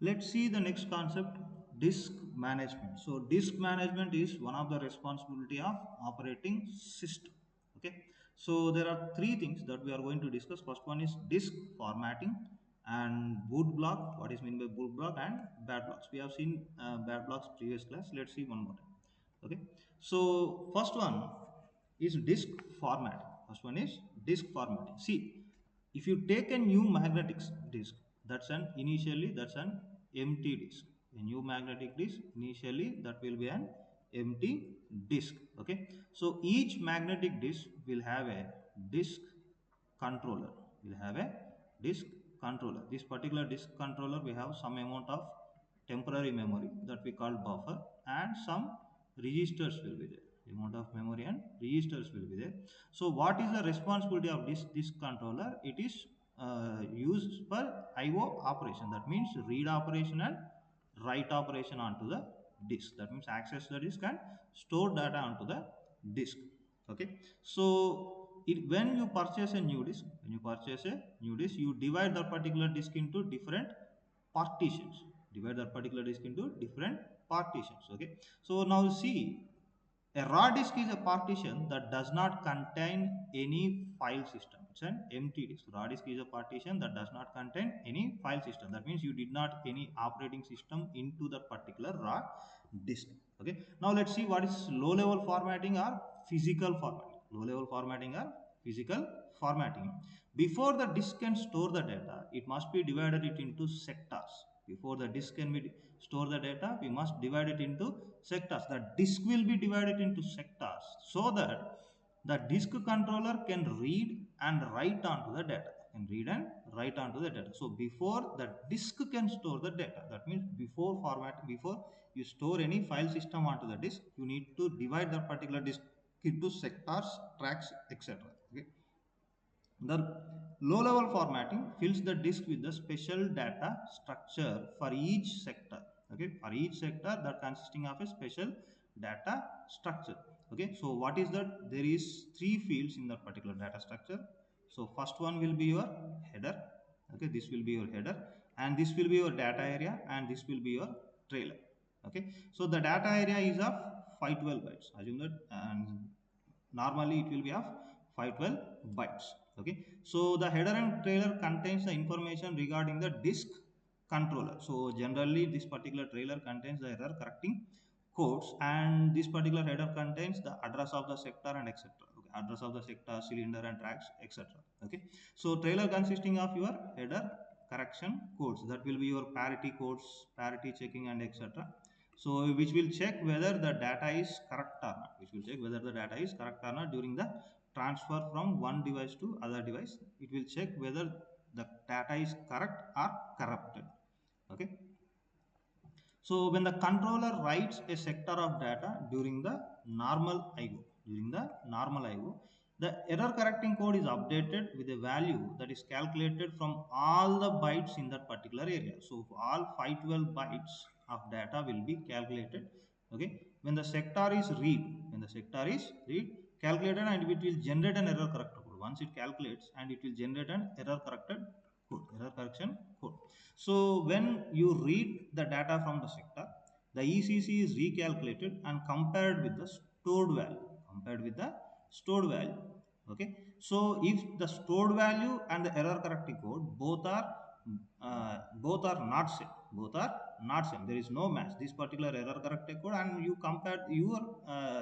Let's see the next concept, disk management. So disk management is one of the responsibility of operating system. Okay. So there are three things that we are going to discuss. First one is disk formatting and boot block. What is meant by boot block and bad blocks? We have seen bad blocks previous class. Let's see one more time. Okay. So first one is disk formatting. First one is disk formatting. See, if you take a new magnetic disk, that's an empty disk. A new magnetic disk, initially that will be an empty disk. Okay, so each magnetic disk will have a disk controller. Will have a disk controller. This particular disk controller, we have some amount of temporary memory that we call buffer, and some registers will be there. Amount of memory and registers will be there. So what is the responsibility of this disk controller? It is used for IO operation. That means read operation and write operation onto the disk. That means access the disk and store data onto the disk. Okay, so when you purchase a new disk, you divide that particular disk into different partitions. Divide that particular disk into different partitions. Okay, so now see, a raw disk is a partition that does not contain any file system. It's an empty disk. Raw disk is a partition that does not contain any file system. That means you did not any operating system into that particular raw disk. Okay. Now let's see what is low level formatting or physical formatting. Low level formatting or physical formatting. Before the disk can store the data, it must be divided it into sectors. Before the disk can be store the data, we must divide it into sectors. The disk will be divided into sectors so that the disk controller can read and write onto the data. Can read and write onto the data. So before the disk can store the data, that means before you store any file system onto the disk, you need to divide that particular disk into sectors, tracks, etc. Okay. The low-level formatting fills the disk with the special data structure for each sector. Okay, for each sector that consisting of a special data structure. Okay, so what is that? There is three fields in that particular data structure. So first one will be your header. Okay, this will be your header, and this will be your data area, and this will be your trailer. Okay, so the data area is of 512 bytes. Assume that, and normally it will be of 512 bytes. Okay, so the header and trailer contains the information regarding the disk controller. So generally this particular trailer contains the error correcting codes, and this particular header contains the address of the sector and etc. Okay, address of the sector, cylinder and tracks, etc. Okay, so trailer consisting of your header correction codes, that will be your parity codes, parity checking and etc. So which will check whether the data is correct or not. Which will check whether the data is correct or not during the transfer from one device to other device. It will check whether the data is correct or corrupted. Okay. So when the controller writes a sector of data during the normal IO, the error correcting code is updated with a value that is calculated from all the bytes in that particular area. So all 512 bytes of data will be calculated. Okay, when the sector is read, calculated, and it will generate an error corrector code. Once it calculates, and it will generate an error corrected code, error correction code. So when you read the data from the sector, the ECC is recalculated and compared with the stored value. Compared with the stored value. Okay. So if the stored value and the error correcting code both are not same, there is no match. This particular error correcting code, and you compare your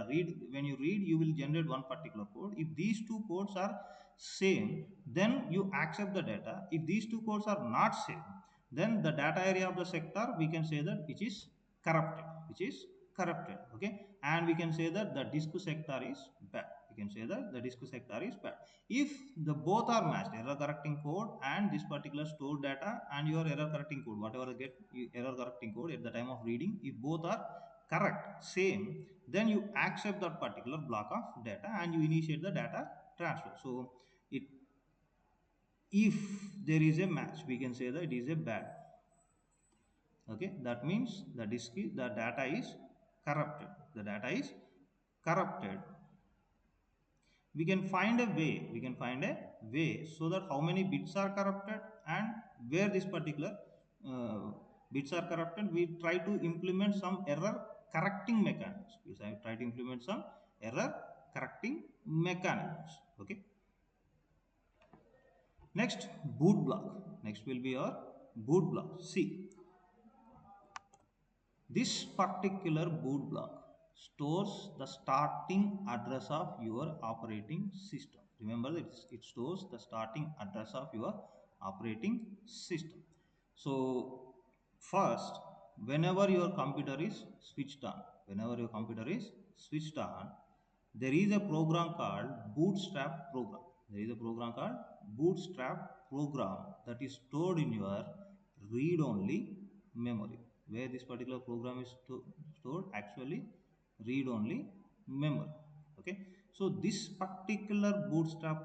read, when you read you will generate one particular code. If these two codes are same, then you accept the data. If these two codes are not same, then the data area of the sector, we can say that which is corrupted. Okay, and we can say that the disk sector is bad. We can say that the disk sector is bad if the both are matched, error correcting code and this particular stored data and your error correcting code, whatever error correcting code at the time of reading, if both are correct, same, then you accept that particular block of data and you initiate the data transfer. So it if there is a match, we can say that it is a bad. Okay, that means the data is corrupted. The data is corrupted. We can find a way so that how many bits are corrupted and where this particular uh, bits are corrupted, we try to implement some error correcting mechanisms. We try to implement some error correcting mechanisms. Okay. Next, boot block. Next will be our boot block. See, this particular boot block stores the starting address of your operating system. Remember that it stores the starting address of your operating system. So first, whenever your computer is switched on, whenever your computer is switched on, there is a program called bootstrap program. There is a program called bootstrap program that is stored in your read-only memory. Where this particular program is stored, actually read-only memory. Okay. So this particular bootstrap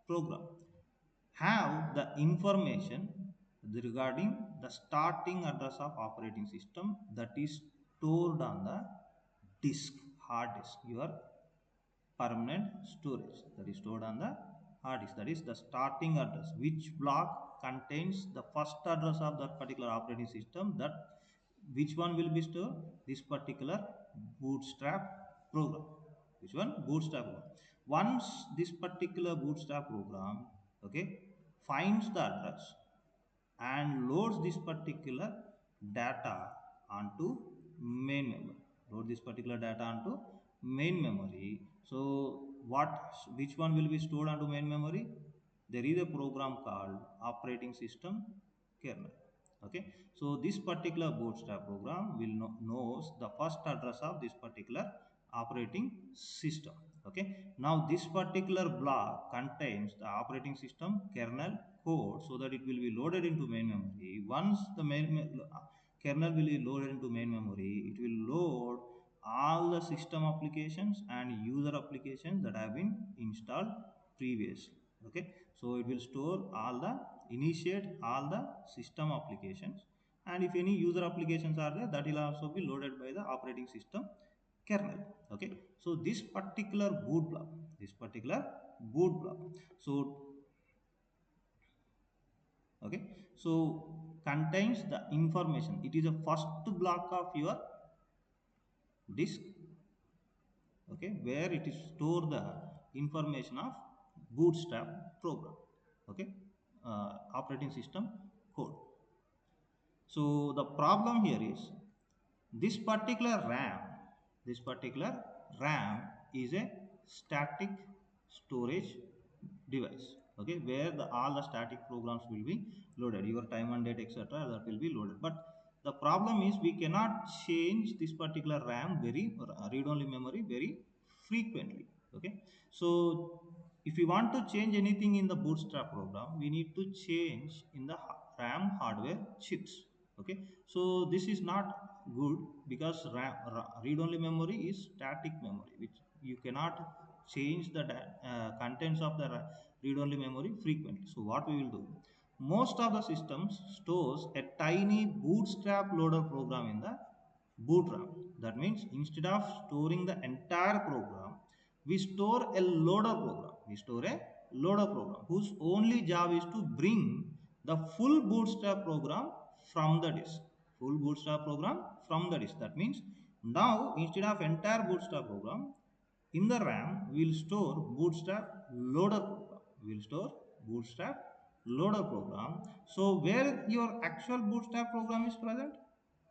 program have the information regarding the starting address of operating system that is stored on the disk, hard disk, your permanent storage that is stored on the hard disk. That is the starting address, which block contains the first address of that particular operating system. That which one will be stored? This particular bootstrap program. Which one? Bootstrap program. Once this particular bootstrap program, okay, finds the address and loads this particular data onto main memory. Load this particular data onto main memory. So what, which one will be stored onto main memory? There is a program called operating system kernel. Okay. So this particular bootstrap program will knows the first address of this particular operating system. Okay. Now this particular block contains the operating system kernel code, so that it will be loaded into main memory. Once the kernel will be loaded into main memory, it will load all the system applications and user applications that have been installed previously. Okay. So it will store all the, initiate all the system applications, and if any user applications are there, that will also be loaded by the operating system kernel. Okay. So this particular boot block, so okay, so contains the information. It is a first block of your disk. Okay, where it is store the information of bootstrap program. Okay. Operating system code. So the problem here is this particular ram is a static storage device. Okay, where all the static programs will be loaded, your time and date, etc., that will be loaded. But the problem is we cannot change this particular ram, very read-only memory, very frequently. Okay. So if we want to change anything in the bootstrap program, we need to change in the ram hardware chips. Okay. So this is not good, because read-only memory is static memory, which you cannot change the contents of the read-only memory frequently. So what we will do, most of the systems stores a tiny bootstrap loader program in the boot RAM. That means instead of storing the entire program, we store a loader program. We store a loader program whose only job is to bring the full bootstrap program from the disk. Full bootstrap program from the disk. That means now instead of entire bootstrap program, in the RAM we will store bootstrap loader program. We will store bootstrap loader program. So where your actual bootstrap program is present?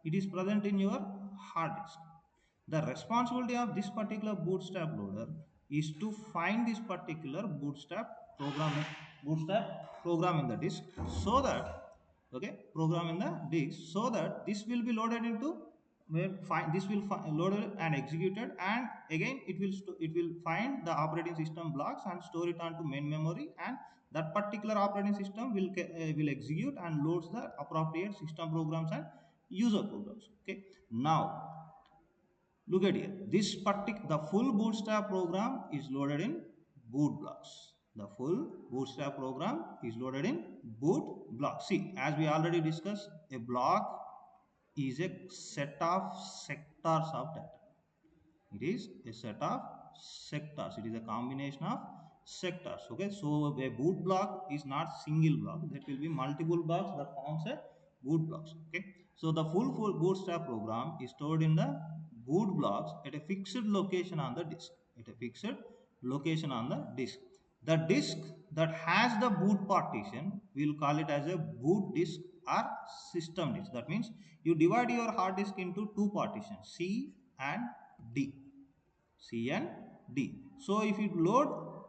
It is present in your hard disk. The responsibility of this particular bootstrap loader is to find this particular bootstrap program in the disk, so that, okay, program in the disk, so that this will be loaded into where find this will loaded and executed, and again it will find the operating system blocks and store it onto main memory, and that particular operating system will execute and loads the appropriate system programs and user programs. Okay. Now look at here. The full bootstrap program is loaded in boot blocks. The full bootstrap program is loaded in boot blocks. See, as we already discussed, a block is a set of sectors of data. It is a set of sectors. It is a combination of sectors. Okay, so a boot block is not single block, there will be multiple blocks that forms a boot blocks. Okay, so the full bootstrap program is stored in the boot blocks at a fixed location on the disk, at a fixed location on the disk. The disk that has the boot partition, we'll call it as a boot disk or system disk. That means you divide your hard disk into two partitions, C and D. C and D. So if you load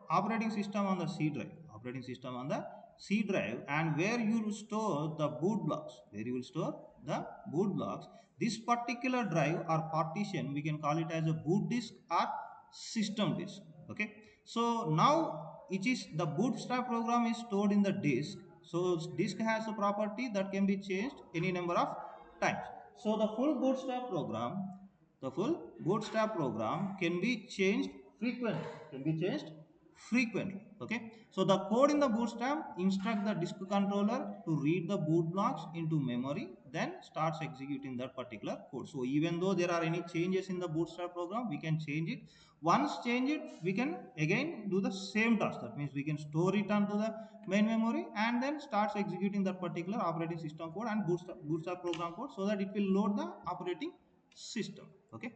operating system on the C drive, operating system on the C drive, and where you will store the boot blocks, where you will store the boot blocks, this particular drive or partition, we can call it as a boot disk or system disk. Okay. So now it is the bootstrap program is stored in the disk. So disk has a property that can be changed any number of times. So the full bootstrap program can be changed frequently. Okay, so the code in the bootstrap instruct the disk controller to read the boot blocks into memory, then starts executing that particular code. So even though there are any changes in the bootstrap program, we can change it. Once change it, we can again do the same task. That means we can store it onto the main memory and then starts executing that particular operating system code and bootstrap program code, so that it will load the operating system. Okay,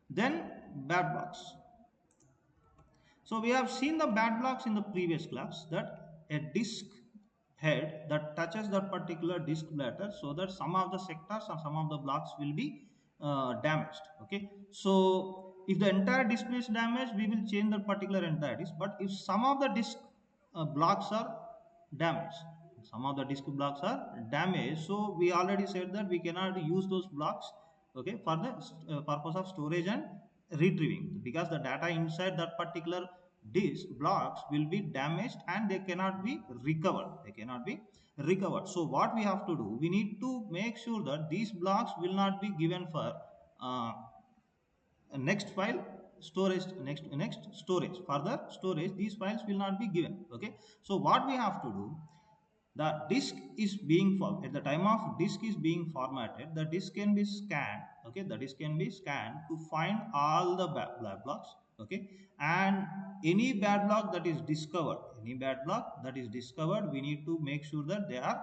then bad blocks. So we have seen the bad blocks in the previous class, that a disk head that touches that particular disk platter, so that some of the sectors or some of the blocks will be damaged. Okay, so if the entire display is damaged, we will change that particular entire disk. But if some of the disk blocks are damaged, some of the disk blocks are damaged, so we already said that we cannot use those blocks, okay, for the purpose of storage and retrieving, because the data inside that particular disk blocks will be damaged and they cannot be recovered. So what we have to do, we need to make sure that these blocks will not be given for uh, next file storage, next storage, further storage, these files will not be given. Okay, so what we have to do, the disk is being at the time of disk is being formatted, the disk can be scanned. Okay, the disk can be scanned to find all the bad blocks. Okay, and any bad block that is discovered, we need to make sure that they are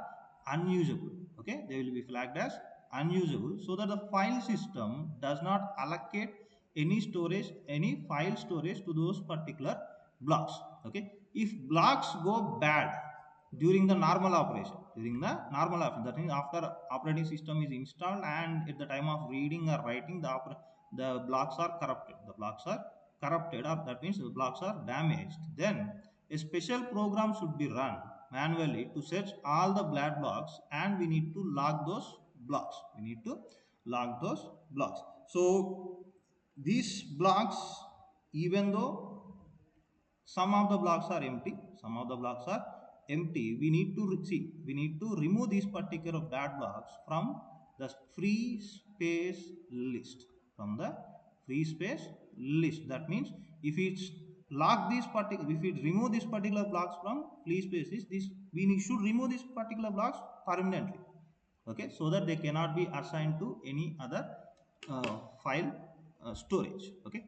unusable. Okay, they will be flagged as unusable, so that the file system does not allocate any file storage to those particular blocks. Okay, if blocks go bad during the normal operation, that means after operating system is installed and at the time of reading or writing, the blocks are corrupted, or that means the blocks are damaged, then a special program should be run manually to search all the bad blocks, and we need to log those blocks. So these blocks, even though some of the blocks are empty, we need to remove these particular bad blocks from the free space list, that means if it's if we remove these particular blocks from free spaces, should remove these particular blocks permanently. Okay, so that they cannot be assigned to any other file storage. Okay,